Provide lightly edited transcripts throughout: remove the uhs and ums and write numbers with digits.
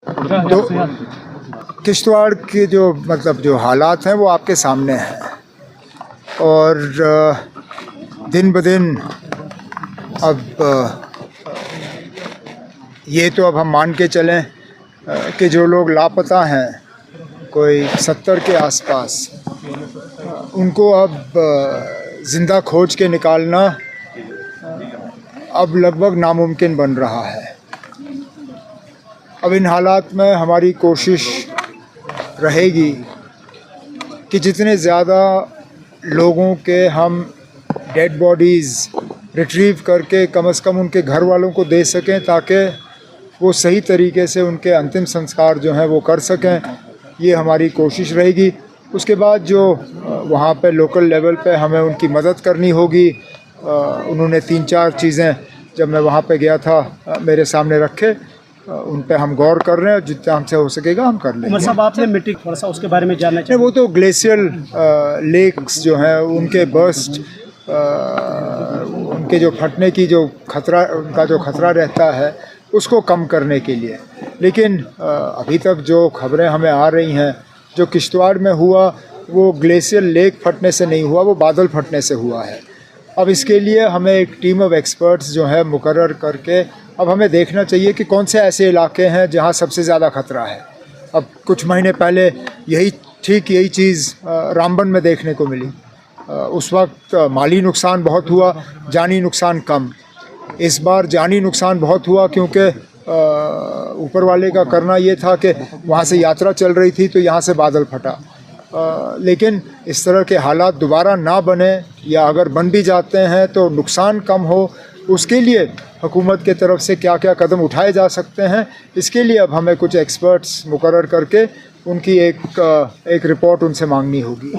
तो किश्तवाड़ के जो जो हालात हैं वो आपके सामने हैं और दिन ब दिन अब ये तो अब हम मान के चलें कि जो लोग लापता हैं कोई 70 के आसपास, उनको अब ज़िंदा खोज के निकालना अब लगभग नामुमकिन बन रहा है। अब इन हालात में हमारी कोशिश रहेगी कि जितने ज़्यादा लोगों के हम डेड बॉडीज़ रिट्रीव करके कम से कम उनके घर वालों को दे सकें ताकि वो सही तरीके से उनके अंतिम संस्कार जो हैं वो कर सकें, ये हमारी कोशिश रहेगी। उसके बाद जो वहाँ पे लोकल लेवल पे हमें उनकी मदद करनी होगी, उन्होंने 3-4 चीज़ें जब मैं वहाँ पे गया था मेरे सामने रखे, उन पे हम गौर कर रहे हैं, जितना हमसे हो सकेगा हम कर लेंगे। उमर साहब, आपने मिट्टी थोड़ा सा उसके बारे में जानना चाहिए। वो तो ग्लेशियल लेक्स जो हैं उनके बर्स्ट, उनके जो फटने की जो खतरा, उनका जो खतरा रहता है उसको कम करने के लिए। लेकिन अभी तक जो खबरें हमें आ रही हैं, जो किश्तवाड़ में हुआ वो ग्लेशियल लेक फटने से नहीं हुआ, वो बादल फटने से हुआ है। अब इसके लिए हमें एक टीम ऑफ एक्सपर्ट्स जो है मुकर्रर करके अब हमें देखना चाहिए कि कौन से ऐसे इलाके हैं जहां सबसे ज़्यादा खतरा है। अब कुछ महीने पहले यही चीज़ रामबन में देखने को मिली। उस वक्त माली नुकसान बहुत हुआ, जानी नुकसान कम। इस बार जानी नुकसान बहुत हुआ क्योंकि ऊपर वाले का करना ये था कि वहाँ से यात्रा चल रही थी तो यहाँ से बादल फटा। लेकिन इस तरह के हालात दोबारा ना बने, या अगर बन भी जाते हैं तो नुकसान कम हो, उसके लिए हुकूमत के तरफ से क्या क्या कदम उठाए जा सकते हैं, इसके लिए अब हमें कुछ एक्सपर्ट्स मुकर्रर करके उनकी एक रिपोर्ट उनसे मांगनी होगी।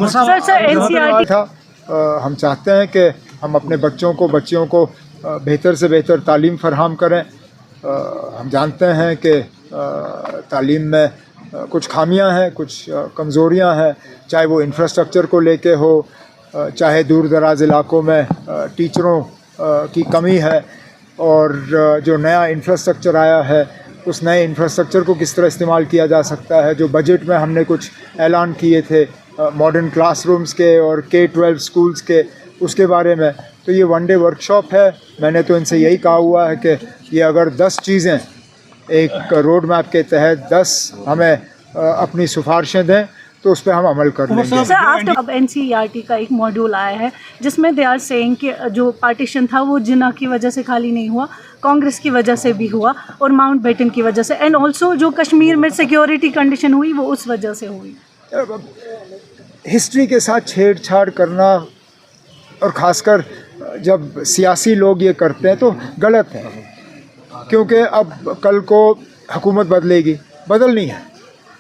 हम चाहते हैं कि हम अपने बच्चियों को बेहतर से बेहतर तालीम फराहम करें। हम जानते हैं कि तालीम में कुछ खामियां हैं, कुछ कमज़ोरियां हैं, चाहे वो इंफ्रास्ट्रक्चर को लेके हो, चाहे दूर दराज इलाकों में टीचरों की कमी है, और जो नया इंफ्रास्ट्रक्चर आया है उस नए इंफ्रास्ट्रक्चर को किस तरह इस्तेमाल किया जा सकता है। जो बजट में हमने कुछ ऐलान किए थे मॉडर्न क्लासरूम्स के और K-12 स्कूल्स के, उसके बारे में, तो ये 1 डे वर्कशॉप है। मैंने तो इनसे यही कहा हुआ है कि ये अगर 10 चीज़ें एक रोड मैप के तहत 10 हमें अपनी सिफारिशें दें तो उस पर हम अमल कर लेंगे। सर, आफ्टर अब NCERT का एक मॉड्यूल आया है जिसमें दे आर सेइंग कि जो पार्टीशन था वो जिन्ना की वजह से खाली नहीं हुआ, कांग्रेस की वजह से भी हुआ और माउंटबेटन की वजह से, एंड ऑल्सो जो कश्मीर में सिक्योरिटी कंडीशन हुई वो उस वजह से हुई। हिस्ट्री के साथ छेड़छाड़ करना, और ख़ासकर जब सियासी लोग ये करते हैं तो गलत है, क्योंकि अब कल को हुकूमत बदलनी है,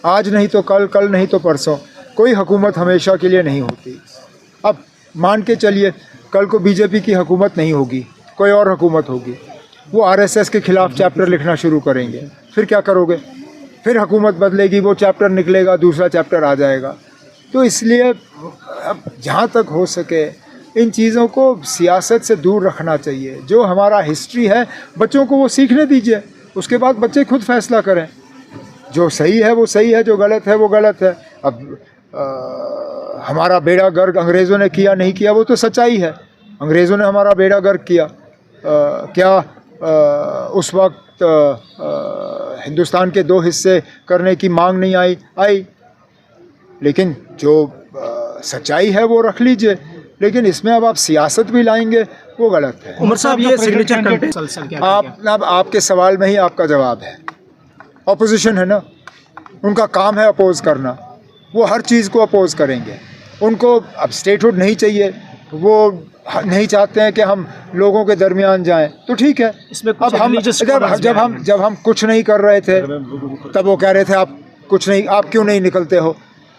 आज नहीं तो कल, कल नहीं तो परसों। कोई हुकूमत हमेशा के लिए नहीं होती। अब मान के चलिए कल को बीजेपी की हुकूमत नहीं होगी, कोई और हुकूमत होगी, वो RSS के ख़िलाफ़ चैप्टर लिखना शुरू करेंगे, फिर क्या करोगे? फिर हुकूमत बदलेगी, वो चैप्टर निकलेगा, दूसरा चैप्टर आ जाएगा। तो इसलिए अब जहाँ तक हो सके इन चीज़ों को सियासत से दूर रखना चाहिए। जो हमारा हिस्ट्री है बच्चों को वो सीखने दीजिए, उसके बाद बच्चे खुद फैसला करें। जो सही है वो सही है, जो गलत है वो गलत है। अब हमारा बेड़ा गर्क अंग्रेज़ों ने किया नहीं किया वो तो सच्चाई है, अंग्रेज़ों ने हमारा बेड़ा गर्क किया। क्या उस वक्त हिंदुस्तान के 2 हिस्से करने की मांग नहीं आई, लेकिन जो सच्चाई है वो रख लीजिए। लेकिन इसमें अब आप सियासत भी लाएंगे, वो गलत है। उमर साहब, ये सिग्नेचर अब आपके सवाल में ही आपका जवाब है। ऑपोजिशन है ना, उनका काम है अपोज करना, वो हर चीज़ को अपोज करेंगे। उनको अब स्टेटहुड नहीं चाहिए, वो नहीं चाहते हैं कि हम लोगों के दरमियान जाएं, तो ठीक है। अब हम जब हम कुछ नहीं कर रहे थे तब वो कह रहे थे आप कुछ नहीं, आप क्यों नहीं निकलते हो,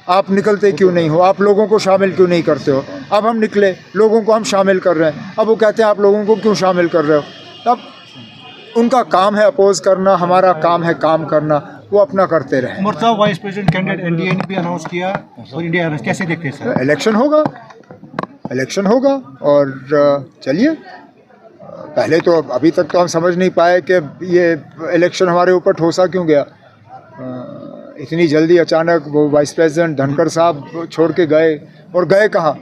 आप निकलते क्यों नहीं हो, आप लोगों को शामिल क्यों नहीं करते हो। अब हम निकले, लोगों को हम शामिल कर रहे हैं, अब वो कहते हैं आप लोगों को क्यों शामिल कर रहे हो। अब उनका काम है अपोज करना, हमारा काम है काम करना, वो अपना करते रहे। उमर साहब, वाइस प्रेसिडेंट कैंडिडेट एनडीए ने भी अनाउंस किया और इंडिया कैसे देखते हैं सर? इलेक्शन होगा और चलिए, पहले तो अभी तक तो हम समझ नहीं पाए कि ये इलेक्शन हमारे ऊपर ठोसा क्यों गया। इतनी जल्दी अचानक वो वाइस प्रेसिडेंट धनखड़ साहब छोड़ के गए, और गए कहाँ?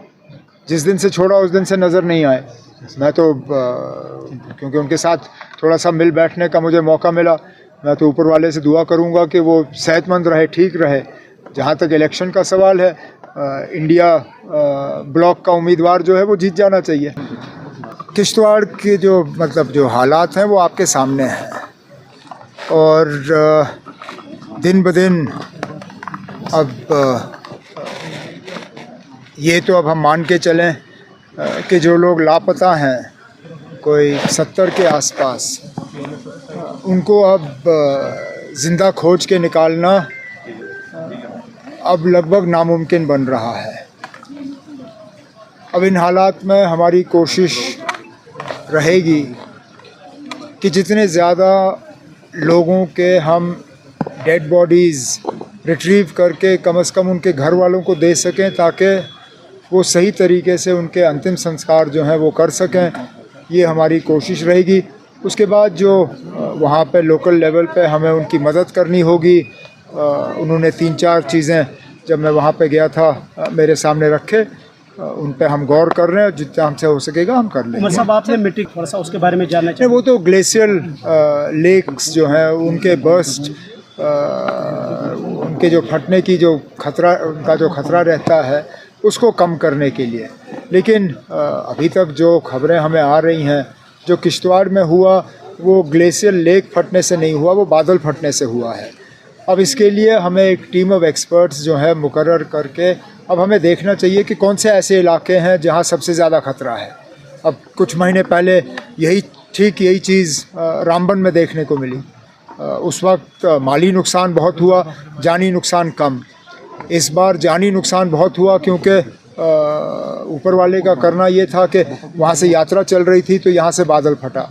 जिस दिन से छोड़ा उस दिन से नज़र नहीं आए। मैं तो क्योंकि उनके साथ थोड़ा सा मिल बैठने का मुझे मौका मिला, मैं तो ऊपर वाले से दुआ करूंगा कि वो सेहतमंद रहे, ठीक रहे। जहाँ तक इलेक्शन का सवाल है, इंडिया ब्लॉक का उम्मीदवार जो है वो जीत जाना चाहिए। किश्तवाड़ के जो जो हालात हैं वो आपके सामने हैं, और दिन ब दिन अब ये तो अब हम मान के चलें कि जो लोग लापता हैं, कोई 70 के आसपास, उनको अब ज़िंदा खोज के निकालना अब लगभग नामुमकिन बन रहा है। अब इन हालात में हमारी कोशिश रहेगी कि जितने ज़्यादा लोगों के हम डेड बॉडीज़ रिट्रीव करके कम से कम उनके घर वालों को दे सकें, ताकि वो सही तरीके से उनके अंतिम संस्कार जो हैं वो कर सकें, ये हमारी कोशिश रहेगी। उसके बाद जो वहाँ पे लोकल लेवल पे हमें उनकी मदद करनी होगी, उन्होंने 3-4 चीज़ें जब मैं वहाँ पे गया था मेरे सामने रखे, उन पे हम गौर कर रहे हैं, जितना हमसे हो सकेगा हम कर लेंगे। उमर साहब, आपने मिट्टी थोड़ा सा उसके बारे में जानना चाहिए। वो तो ग्लेशियल लेक्स जो हैं उनके बर्स्ट, उनके जो फटने की जो खतरा, उनका जो खतरा रहता है उसको कम करने के लिए। लेकिन अभी तक जो खबरें हमें आ रही हैं, जो किश्तवाड़ में हुआ वो ग्लेशियल लेक फटने से नहीं हुआ, वो बादल फटने से हुआ है। अब इसके लिए हमें एक टीम ऑफ एक्सपर्ट्स जो है मुकर्रर करके अब हमें देखना चाहिए कि कौन से ऐसे इलाके हैं जहां सबसे ज़्यादा ख़तरा है। अब कुछ महीने पहले यही चीज़ रामबन में देखने को मिली। उस वक्त माली नुकसान बहुत हुआ, जानी नुकसान कम। इस बार जानी नुकसान बहुत हुआ क्योंकि ऊपर वाले का करना ये था कि वहाँ से यात्रा चल रही थी तो यहाँ से बादल फटा।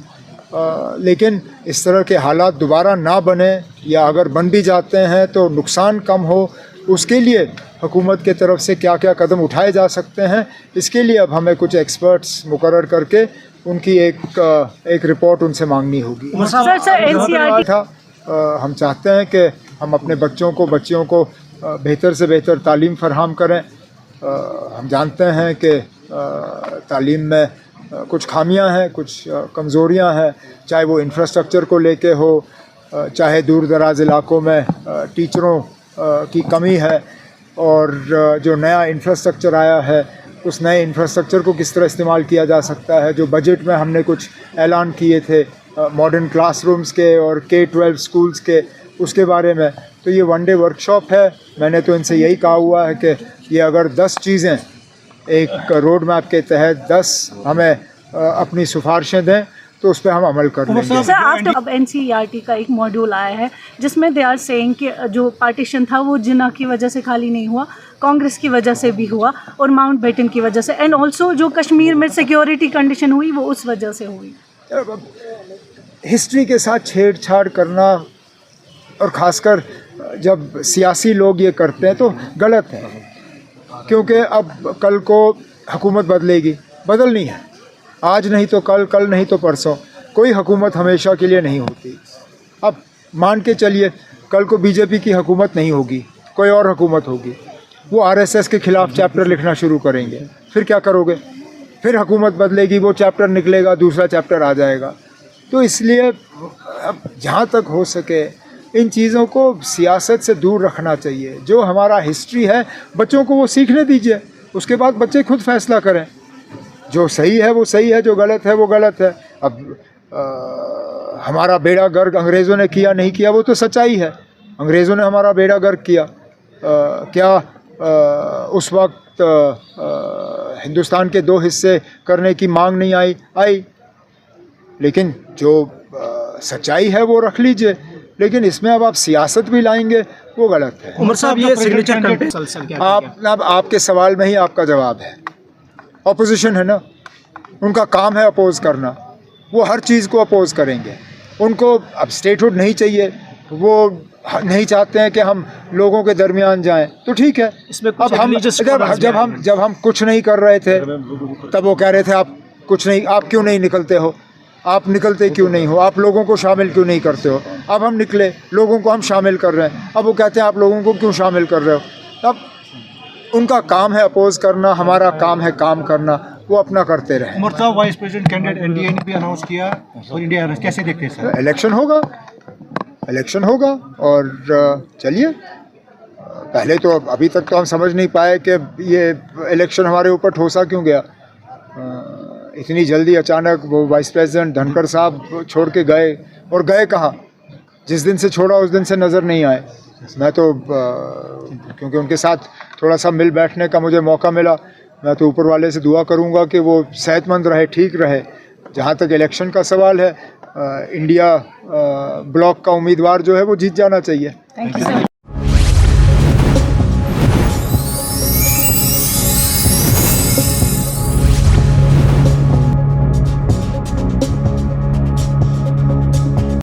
लेकिन इस तरह के हालात दोबारा ना बने, या अगर बन भी जाते हैं तो नुकसान कम हो, उसके लिए हुकूमत के तरफ से क्या क्या कदम उठाए जा सकते हैं, इसके लिए अब हमें कुछ एक्सपर्ट्स मुकर्रर करके उनकी एक रिपोर्ट उनसे मांगनी होगी। NCERT था हम चाहते हैं कि हम अपने बच्चियों को बेहतर से बेहतर तालीम फराहम करें। हम जानते हैं कि तालीम में कुछ खामियां हैं, कुछ कमज़ोरियां हैं, चाहे वो इंफ्रास्ट्रक्चर को लेके हो, चाहे दूर दराज इलाकों में टीचरों की कमी है, और जो नया इंफ्रास्ट्रक्चर आया है उस नए इंफ्रास्ट्रक्चर को किस तरह इस्तेमाल किया जा सकता है। जो बजट में हमने कुछ ऐलान किए थे मॉडर्न क्लासरूम्स के और K-12 स्कूल्स के, उसके बारे में, तो ये 1 डे वर्कशॉप है। मैंने तो इनसे यही कहा हुआ है कि ये अगर 10 चीज़ें एक रोड मैप के तहत 10 हमें अपनी सिफारिशें दें तो उस पर हम अमल कर लेंगे। सर, आफ्टर अब NCERT का एक मॉड्यूल आया है जिसमें दे आर सेइंग कि जो पार्टीशन था वो जिन्ना की वजह से खाली नहीं हुआ, कांग्रेस की वजह से भी हुआ और माउंटबेटन की वजह से, एंड ऑल्सो जो कश्मीर में सिक्योरिटी कंडीशन हुई वो उस वजह से हुई। हिस्ट्री के साथ छेड़छाड़ करना, और ख़ासकर जब सियासी लोग ये करते हैं तो गलत है, क्योंकि अब कल को हुकूमत बदलनी है, आज नहीं तो कल, कल नहीं तो परसों। कोई हुकूमत हमेशा के लिए नहीं होती। अब मान के चलिए कल को बीजेपी की हुकूमत नहीं होगी, कोई और हुकूमत होगी, वो RSS के ख़िलाफ़ चैप्टर लिखना शुरू करेंगे, फिर क्या करोगे? फिर हुकूमत बदलेगी, वो चैप्टर निकलेगा, दूसरा चैप्टर आ जाएगा। तो इसलिए अब जहाँ तक हो सके इन चीज़ों को सियासत से दूर रखना चाहिए। जो हमारा हिस्ट्री है बच्चों को वो सीखने दीजिए, उसके बाद बच्चे खुद फैसला करें। जो सही है वो सही है, जो गलत है वो गलत है। अब हमारा बेड़ा गर्क अंग्रेज़ों ने किया नहीं किया वो तो सच्चाई है, अंग्रेज़ों ने हमारा बेड़ा गर्क किया। क्या उस वक्त हिंदुस्तान के 2 हिस्से करने की मांग नहीं आई, लेकिन जो सच्चाई है वो रख लीजिए। लेकिन इसमें अब आप सियासत भी लाएंगे वो गलत है। उमर साहब, ये सिग्नेचर कंटेंट अब आपके सवाल में ही आपका जवाब है। ऑपोजिशन है ना, उनका काम है अपोज करना, वो हर चीज़ को अपोज करेंगे। उनको अब स्टेटहुड नहीं चाहिए, वो नहीं चाहते हैं कि हम लोगों के दरमियान जाएं, तो ठीक है। अब हम जब हम कुछ नहीं कर रहे थे तब वो कह रहे थे आप कुछ नहीं, आप क्यों नहीं निकलते हो? आप निकलते क्यों नहीं हो, आप लोगों को शामिल क्यों नहीं करते हो। अब हम निकले, लोगों को हम शामिल कर रहे हैं। अब वो कहते हैं आप लोगों को क्यों शामिल कर रहे हो। अब उनका काम है अपोज करना, हमारा काम है काम करना, वो अपना करते रहे। उमर साहब वाइस प्रेसिडेंट कैंडिडेट एनडीए ने भी अनाउंस किया और इंडिया कैसे देखते हैं सर? इलेक्शन होगा, इलेक्शन होगा और चलिए। पहले तो अभी तक तो हम समझ नहीं पाए कि ये इलेक्शन हमारे ऊपर ठोसा क्यों गया। इतनी जल्दी अचानक वो वाइस प्रेसिडेंट धनखड़ साहब छोड़ के गए, और गए कहाँ। जिस दिन से छोड़ा उस दिन से नज़र नहीं आए। मैं तो क्योंकि उनके साथ थोड़ा सा मिल बैठने का मुझे मौका मिला, मैं तो ऊपर वाले से दुआ करूंगा कि वो सेहतमंद रहे, ठीक रहे। जहाँ तक इलेक्शन का सवाल है, इंडिया ब्लॉक का उम्मीदवार जो है वो जीत जाना चाहिए। Thank you sir.